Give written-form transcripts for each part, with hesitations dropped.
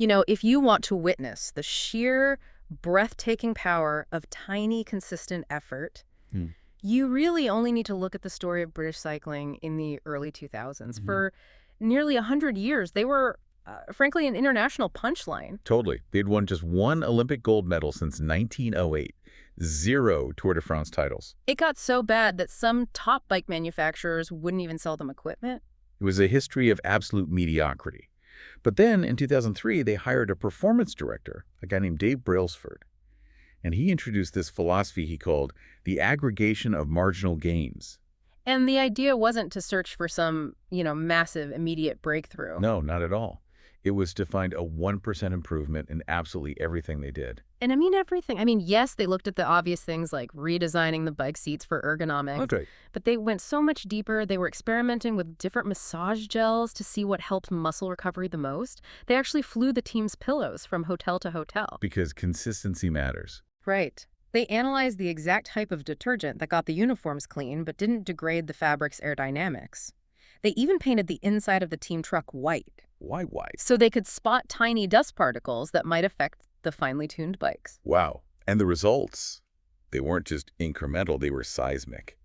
If you want to witness the sheer, breathtaking power of tiny, consistent effort, Hmm. you really only need to look at the story of British cycling in the early 2000s. Mhm. For nearly 100 years, they were, frankly, an international punchline. Totally. They'd won just one Olympic gold medal since 1908, zero Tour de France titles. It got so bad that some top bike manufacturers wouldn't even sell them equipment. It was a history of absolute mediocrity. But then, in 2003, they hired a performance director, a guy named Dave Brailsford. And he introduced this philosophy he called the aggregation of marginal gains. And the idea wasn't to search for some, massive immediate breakthrough. No, not at all. It was to find a 1% improvement in absolutely everything they did. And I mean everything. I mean, yes, they looked at the obvious things like redesigning the bike seats for ergonomics, Okay. but they went so much deeper. They were experimenting with different massage gels to see what helped muscle recovery the most. They actually flew the team's pillows from hotel to hotel. Because consistency matters. Right. They analyzed the exact type of detergent that got the uniforms clean but didn't degrade the fabric's aerodynamics. They even painted the inside of the team truck white Why white? so they could spot tiny dust particles that might affect the finely tuned bikes. Wow. And the results? They weren't just incremental, they were seismic.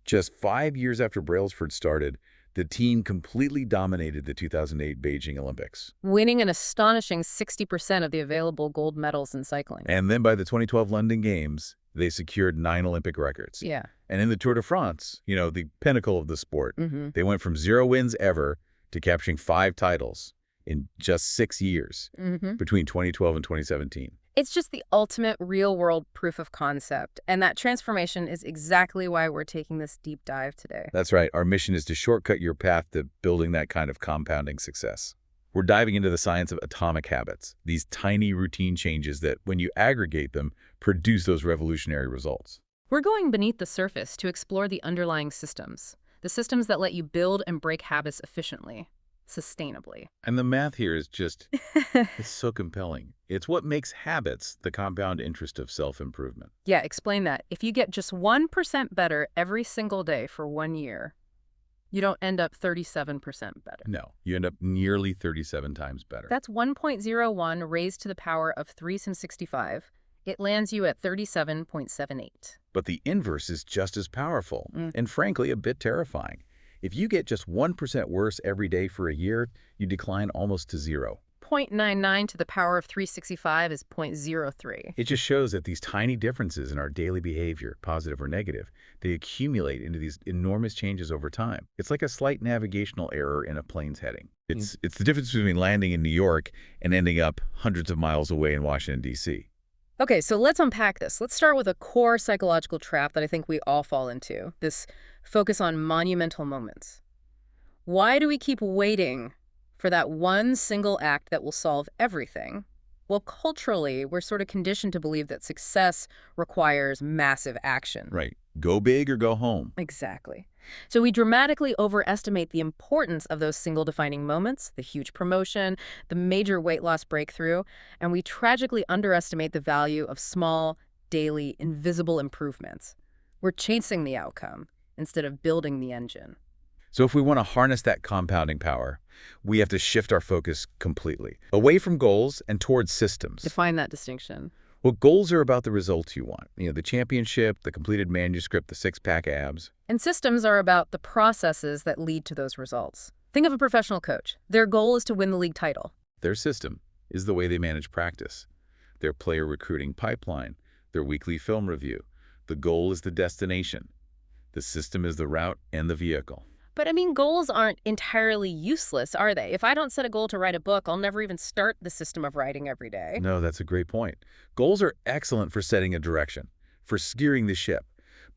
Just 5 years after Brailsford started, the team completely dominated the 2008 Beijing Olympics. Winning an astonishing 60% of the available gold medals in cycling. And then by the 2012 London Games, they secured 9 Olympic records. Yeah. And in the Tour de France, the pinnacle of the sport, Mm-hmm. they went from 0 wins ever to capturing 5 titles in just 6 years Mm-hmm. between 2012 and 2017. It's just the ultimate real-world proof of concept, and that transformation is exactly why we're taking this deep dive today. That's right. Our mission is to shortcut your path to building that kind of compounding success. We're diving into the science of atomic habits, these tiny routine changes that, when you aggregate them, produce those revolutionary results. We're going beneath the surface to explore the underlying systems, the systems that let you build and break habits efficiently, sustainably. And the math here is just, it's so compelling. It's what makes habits the compound interest of self-improvement. Yeah, explain that. If you get just 1% better every single day for 1 year, you don't end up 37% better. No, you end up nearly 37 times better. That's 1.01 raised to the power of 365. It lands you at 37.78. But the inverse is just as powerful, Mm. and frankly, a bit terrifying. If you get just 1% worse every day for a year, you decline almost to zero. 0.99 to the power of 365 is 0.03. It just shows that these tiny differences in our daily behavior, positive or negative, they accumulate into these enormous changes over time. It's like a slight navigational error in a plane's heading. It's the difference between landing in New York and ending up hundreds of miles away in Washington, D.C. Okay, so let's unpack this. Let's start with a core psychological trap that I think we all fall into, this focus on monumental moments. Why do we keep waiting for that one single act that will solve everything? Well, culturally, we're sort of conditioned to believe that success requires massive action. Right. Go big or go home. Exactly. So we dramatically overestimate the importance of those single defining moments, the huge promotion, the major weight loss breakthrough, and we tragically underestimate the value of small, daily, invisible improvements. We're chasing the outcome instead of building the engine. So if we want to harness that compounding power, we have to shift our focus completely, away from goals and towards systems. Define that distinction. Well, goals are about the results you want. The championship, the completed manuscript, the six-pack abs. And systems are about the processes that lead to those results. Think of a professional coach. Their goal is to win the league title. Their system is the way they manage practice, their player recruiting pipeline, their weekly film review. The goal is the destination. The system is the route and the vehicle. But I mean, goals aren't entirely useless, are they? If I don't set a goal to write a book, I'll never even start the system of writing every day. No, that's a great point. Goals are excellent for setting a direction, for steering the ship.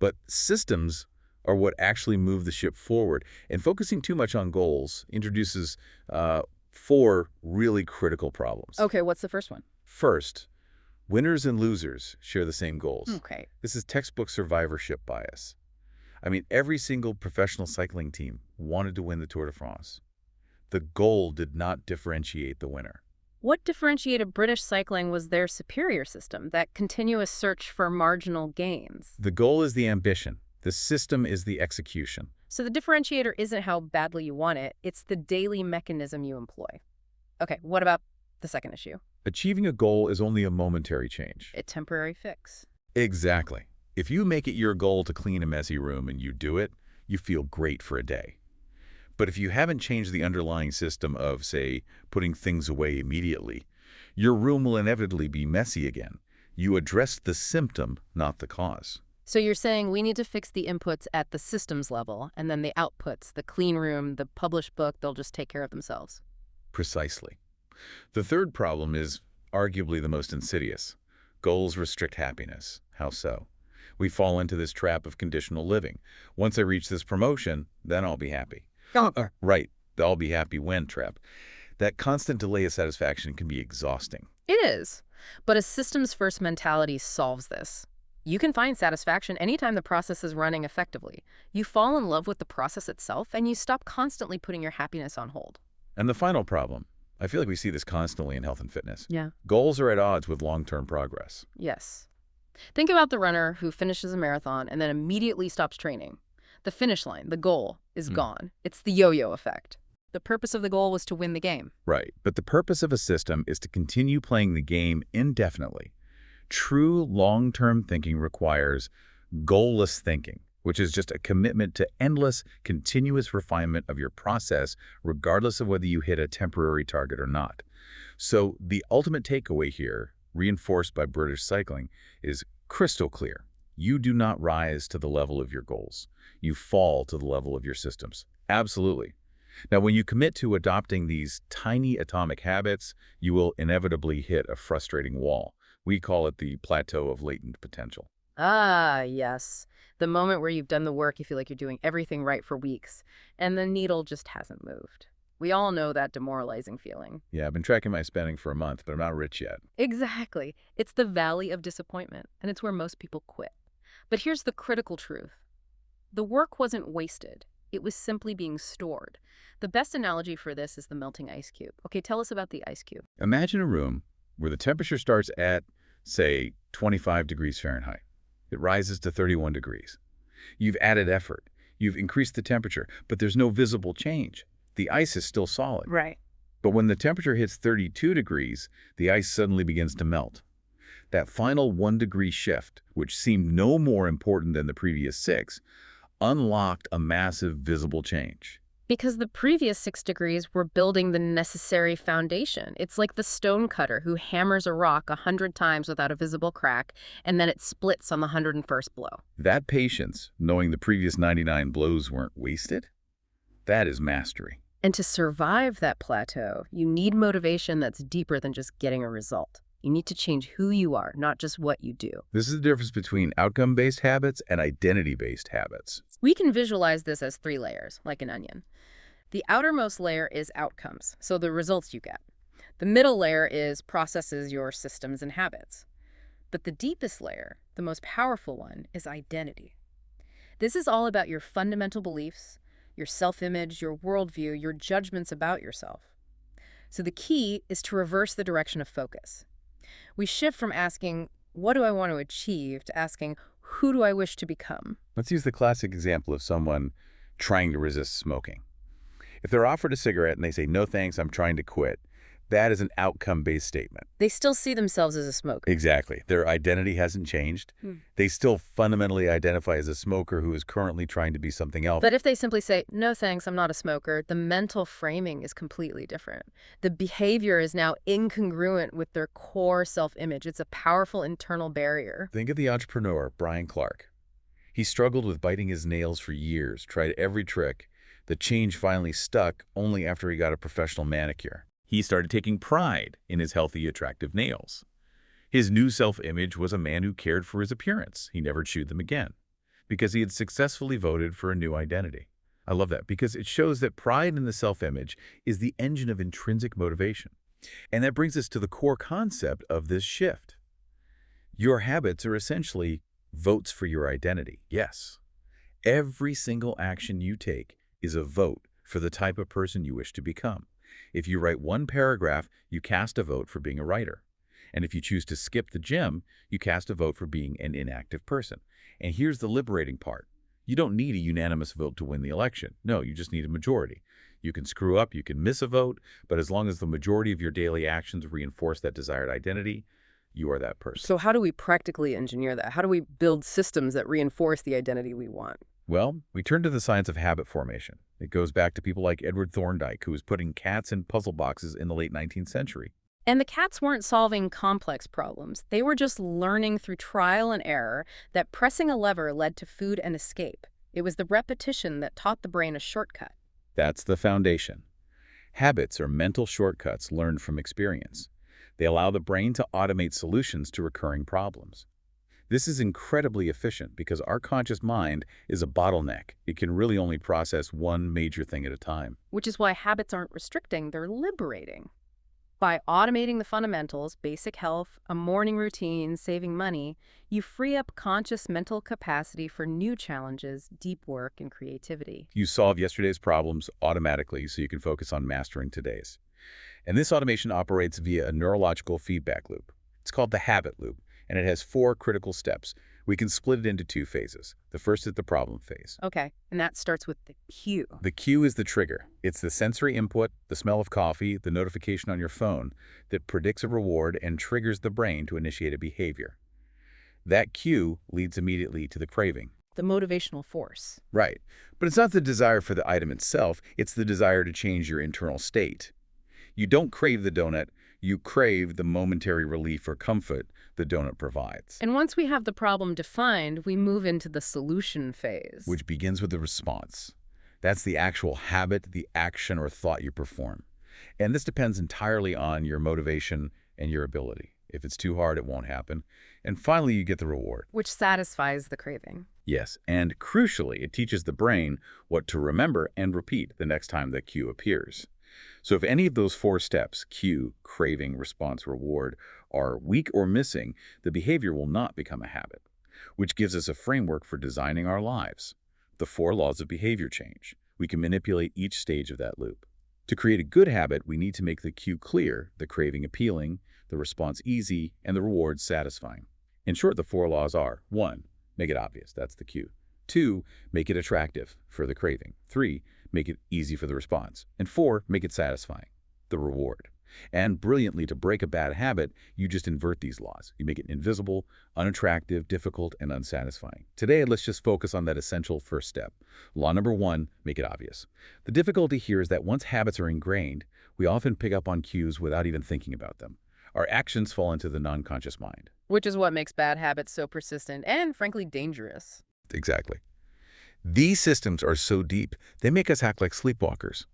But systems are what actually move the ship forward. And focusing too much on goals introduces 4 really critical problems. Okay, what's the first one? First, winners and losers share the same goals. Okay. This is textbook survivorship bias. I mean, every single professional cycling team wanted to win the Tour de France. The goal did not differentiate the winner. What differentiated British cycling was their superior system, that continuous search for marginal gains. The goal is the ambition. The system is the execution. So the differentiator isn't how badly you want it, it's the daily mechanism you employ. Okay, what about the second issue. Achieving a goal is only a momentary change. A temporary fix. Exactly. If you make it your goal to clean a messy room and you do it, you feel great for a day. But if you haven't changed the underlying system of, say, putting things away immediately, your room will inevitably be messy again. You addressed the symptom, not the cause. So you're saying we need to fix the inputs at the systems level, and then the outputs, the clean room, the published book, they'll just take care of themselves. Precisely. The third problem is arguably the most insidious. Goals restrict happiness. How so? We fall into this trap of conditional living. Once I reach this promotion, then I'll be happy. Right, the I'll be happy when trap. That constant delay of satisfaction can be exhausting. It is. But a systems-first mentality solves this. You can find satisfaction anytime the process is running effectively. You fall in love with the process itself, and you stop constantly putting your happiness on hold. And the final problem, I feel like we see this constantly in health and fitness. Yeah. Goals are at odds with long-term progress. Yes. Think about the runner who finishes a marathon and then immediately stops training. The finish line, the goal, is gone. It's the yo-yo effect. The purpose of the goal was to win the game. Right, but the purpose of a system is to continue playing the game indefinitely. True long-term thinking requires goalless thinking, which is just a commitment to endless, continuous refinement of your process, regardless of whether you hit a temporary target or not. So the ultimate takeaway here, reinforced by British Cycling, is crystal clear. You do not rise to the level of your goals. You fall to the level of your systems. Absolutely. Now, when you commit to adopting these tiny atomic habits, you will inevitably hit a frustrating wall. We call it the plateau of latent potential. Ah, yes. The moment where you've done the work, you feel like you're doing everything right for weeks, and the needle just hasn't moved. We all know that demoralizing feeling. Yeah, I've been tracking my spending for a month, but I'm not rich yet. Exactly. It's the valley of disappointment, and it's where most people quit. But here's the critical truth. The work wasn't wasted. It was simply being stored. The best analogy for this is the melting ice cube. Okay, tell us about the ice cube. Imagine a room where the temperature starts at, say, 25 degrees Fahrenheit. It rises to 31 degrees. You've added effort. You've increased the temperature, but there's no visible change. The ice is still solid. Right. But when the temperature hits 32 degrees, the ice suddenly begins to melt. That final 1-degree shift, which seemed no more important than the previous 6, unlocked a massive visible change. Because the previous 6 degrees were building the necessary foundation. It's like the stone cutter who hammers a rock 100 times without a visible crack, and then it splits on the 101st blow. That patience, knowing the previous 99 blows weren't wasted, that is mastery. And to survive that plateau, you need motivation that's deeper than just getting a result. You need to change who you are, not just what you do. This is the difference between outcome-based habits and identity-based habits. We can visualize this as 3 layers, like an onion. The outermost layer is outcomes, so the results you get. The middle layer is processes, your systems and habits. But the deepest layer, the most powerful one, is identity. This is all about your fundamental beliefs, your self-image, your worldview, your judgments about yourself. So the key is to reverse the direction of focus. We shift from asking, what do I want to achieve, to asking, who do I wish to become? Let's use the classic example of someone trying to resist smoking. If they're offered a cigarette and they say, no thanks, I'm trying to quit, that is an outcome-based statement. They still see themselves as a smoker. Exactly. Their identity hasn't changed. They still fundamentally identify as a smoker who is currently trying to be something else. But if they simply say, no thanks, I'm not a smoker, the mental framing is completely different. The behavior is now incongruent with their core self-image. It's a powerful internal barrier. Think of the entrepreneur, Brian Clark. He struggled with biting his nails for years, tried every trick. The change finally stuck only after he got a professional manicure. He started taking pride in his healthy, attractive nails. His new self-image was a man who cared for his appearance. He never chewed them again because he had successfully voted for a new identity. I love that because it shows that pride in the self-image is the engine of intrinsic motivation. And that brings us to the core concept of this shift. Your habits are essentially votes for your identity. Yes, every single action you take is a vote for the type of person you wish to become. If you write one paragraph, you cast a vote for being a writer. And if you choose to skip the gym, you cast a vote for being an inactive person. And here's the liberating part. You don't need a unanimous vote to win the election. No, you just need a majority. You can screw up, you can miss a vote, but as long as the majority of your daily actions reinforce that desired identity, you are that person. So how do we practically engineer that? How do we build systems that reinforce the identity we want? Well, we turn to the science of habit formation. It goes back to people like Edward Thorndike, who was putting cats in puzzle boxes in the late 19th century. And the cats weren't solving complex problems. They were just learning through trial and error that pressing a lever led to food and escape. It was the repetition that taught the brain a shortcut. That's the foundation. Habits are mental shortcuts learned from experience. They allow the brain to automate solutions to recurring problems. This is incredibly efficient because our conscious mind is a bottleneck. It can really only process one major thing at a time. Which is why habits aren't restricting, they're liberating. By automating the fundamentals, basic health, a morning routine, saving money, you free up conscious mental capacity for new challenges, deep work, and creativity. You solve yesterday's problems automatically so you can focus on mastering today's. And this automation operates via a neurological feedback loop. It's called the habit loop, and it has 4 critical steps. We can split it into 2 phases. The first is the problem phase. Okay, and that starts with the cue. The cue is the trigger. It's the sensory input, the smell of coffee, the notification on your phone that predicts a reward and triggers the brain to initiate a behavior. That cue leads immediately to the craving. The motivational force. Right. But it's not the desire for the item itself, it's the desire to change your internal state. You don't crave the donut, you crave the momentary relief or comfort the donut provides. And once we have the problem defined, we move into the solution phase. Which begins with the response. That's the actual habit, the action or thought you perform. And this depends entirely on your motivation and your ability. If it's too hard, it won't happen. And finally, you get the reward. Which satisfies the craving. Yes, and crucially, it teaches the brain what to remember and repeat the next time the cue appears. So if any of those 4 steps, cue, craving, response, reward, are weak or missing, the behavior will not become a habit, which gives us a framework for designing our lives. The 4 laws of behavior change. We can manipulate each stage of that loop. To create a good habit, we need to make the cue clear, the craving appealing, the response easy, and the reward satisfying. In short, the 4 laws are: 1, make it obvious, that's the cue. 2, make it attractive for the craving. 3, make it easy for the response. And 4, make it satisfying, the reward. And brilliantly, to break a bad habit, you just invert these laws. You make it invisible, unattractive, difficult, and unsatisfying. Today, let's just focus on that essential first step. Law number 1, make it obvious. The difficulty here is that once habits are ingrained, we often pick up on cues without even thinking about them. Our actions fall into the non-conscious mind. Which is what makes bad habits so persistent and, frankly, dangerous. Exactly. These systems are so deep, they make us act like sleepwalkers.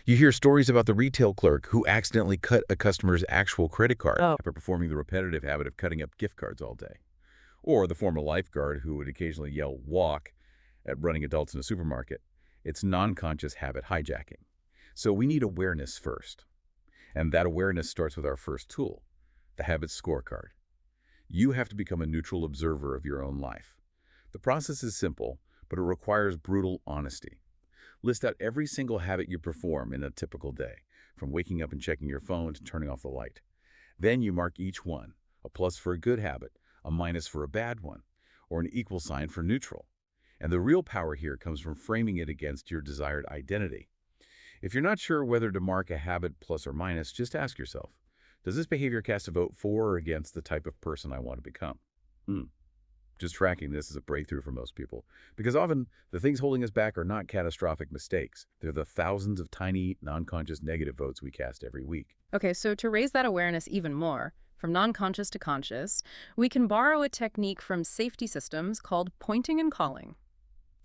You hear stories about the retail clerk who accidentally cut a customer's actual credit card after performing the repetitive habit of cutting up gift cards all day. Or the former lifeguard who would occasionally yell "walk" at running adults in a supermarket. It's non-conscious habit hijacking. So we need awareness first. And that awareness starts with our first tool, the habit scorecard. You have to become a neutral observer of your own life. The process is simple, but it requires brutal honesty. List out every single habit you perform in a typical day, from waking up and checking your phone to turning off the light. Then you mark each one, a plus for a good habit, a minus for a bad one, or an equal sign for neutral. And the real power here comes from framing it against your desired identity. If you're not sure whether to mark a habit plus or minus, just ask yourself, does this behavior cast a vote for or against the type of person I want to become? Just tracking this is a breakthrough for most people, because often the things holding us back are not catastrophic mistakes. They're the thousands of tiny, non-conscious negative votes we cast every week. Okay, so to raise that awareness even more, from non-conscious to conscious, we can borrow a technique from safety systems called pointing and calling.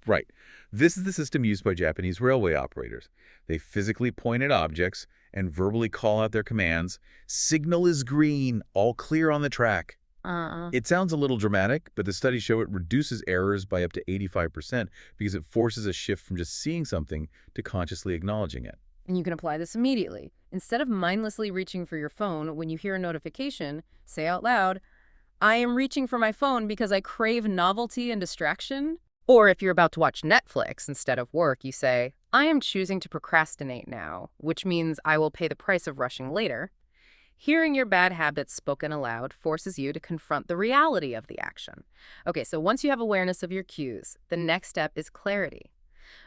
Right. This is the system used by Japanese railway operators. They physically point at objects and verbally call out their commands. Signal is green, all clear on the track. It sounds a little dramatic, but the studies show it reduces errors by up to 85% because it forces a shift from just seeing something to consciously acknowledging it. And you can apply this immediately. Instead of mindlessly reaching for your phone when you hear a notification, say out loud, "I am reaching for my phone because I crave novelty and distraction." Or if you're about to watch Netflix instead of work, you say, "I am choosing to procrastinate now," which means I will pay the price of rushing later. Hearing your bad habits spoken aloud forces you to confront the reality of the action. Okay, so once you have awareness of your cues, the next step is clarity.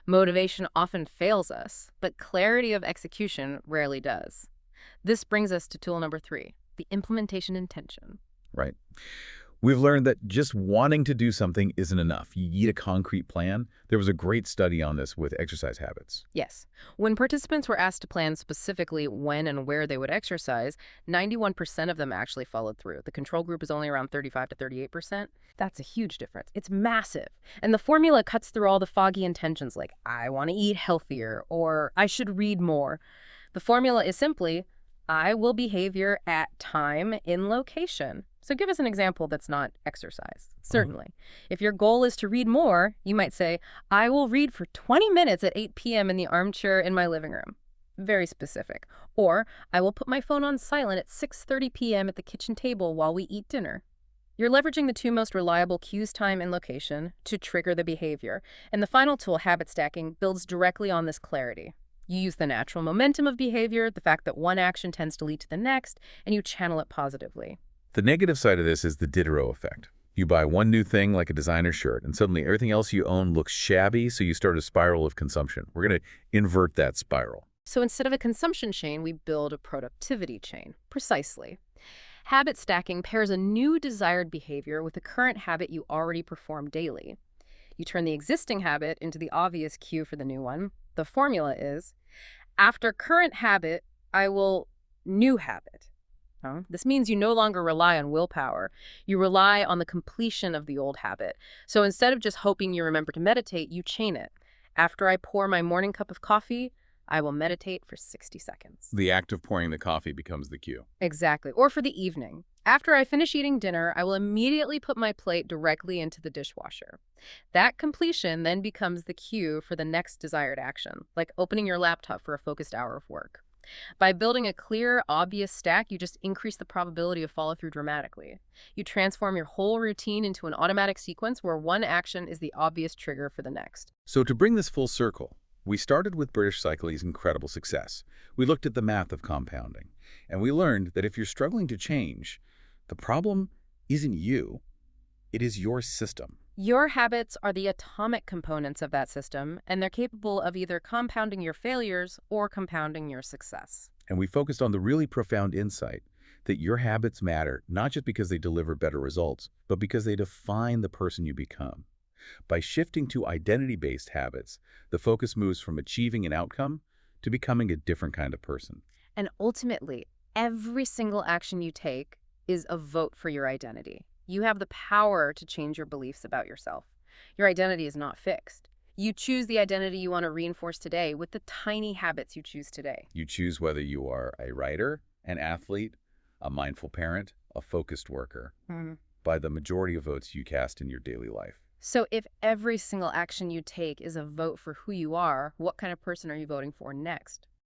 Motivation often fails us, but clarity of execution rarely does. This brings us to tool number 3, the implementation intention. Right. We've learned that just wanting to do something isn't enough. You need a concrete plan. There was a great study on this with exercise habits. Yes. When participants were asked to plan specifically when and where they would exercise, 91% of them actually followed through. The control group is only around 35 to 38%. That's a huge difference. It's massive. And the formula cuts through all the foggy intentions like, I want to eat healthier or I should read more. The formula is simply, I will behavior at time in location. So give us an example that's not exercise. Certainly. If your goal is to read more, you might say, I will read for 20 minutes at 8 p.m. in the armchair in my living room. Very specific. Or, I will put my phone on silent at 6:30 p.m. at the kitchen table while we eat dinner. You're leveraging the two most reliable cues, time and location, to trigger the behavior. And the final tool, habit stacking, builds directly on this clarity. You use the natural momentum of behavior, the fact that one action tends to lead to the next, and you channel it positively. The negative side of this is the Diderot effect. You buy one new thing like a designer shirt, and suddenly everything else you own looks shabby, so you start a spiral of consumption. We're going to invert that spiral. So instead of a consumption chain, we build a productivity chain. Precisely. Habit stacking pairs a new desired behavior with a current habit you already perform daily. You turn the existing habit into the obvious cue for the new one. The formula is, after current habit, I will new habit. This means you no longer rely on willpower. You rely on the completion of the old habit. So instead of just hoping you remember to meditate, you chain it. After I pour my morning cup of coffee, I will meditate for 60 seconds. The act of pouring the coffee becomes the cue. Exactly. Or for the evening. After I finish eating dinner, I will immediately put my plate directly into the dishwasher. That completion then becomes the cue for the next desired action, like opening your laptop for a focused hour of work. By building a clear, obvious stack, you just increase the probability of follow-through dramatically. You transform your whole routine into an automatic sequence where one action is the obvious trigger for the next. So to bring this full circle, we started with British Cycle's incredible success. We looked at the math of compounding, and we learned that if you're struggling to change, the problem isn't you, it is your system. Your habits are the atomic components of that system, and they're capable of either compounding your failures or compounding your success. And we focused on the really profound insight that your habits matter not just because they deliver better results, but because they define the person you become. By shifting to identity-based habits, the focus moves from achieving an outcome to becoming a different kind of person. And ultimately, every single action you take is a vote for your identity. You have the power to change your beliefs about yourself. Your identity is not fixed. You choose the identity you want to reinforce today with the tiny habits you choose today. You choose whether you are a writer, an athlete, a mindful parent, a focused worker, by the majority of votes you cast in your daily life. So if every single action you take is a vote for who you are, what kind of person are you voting for next?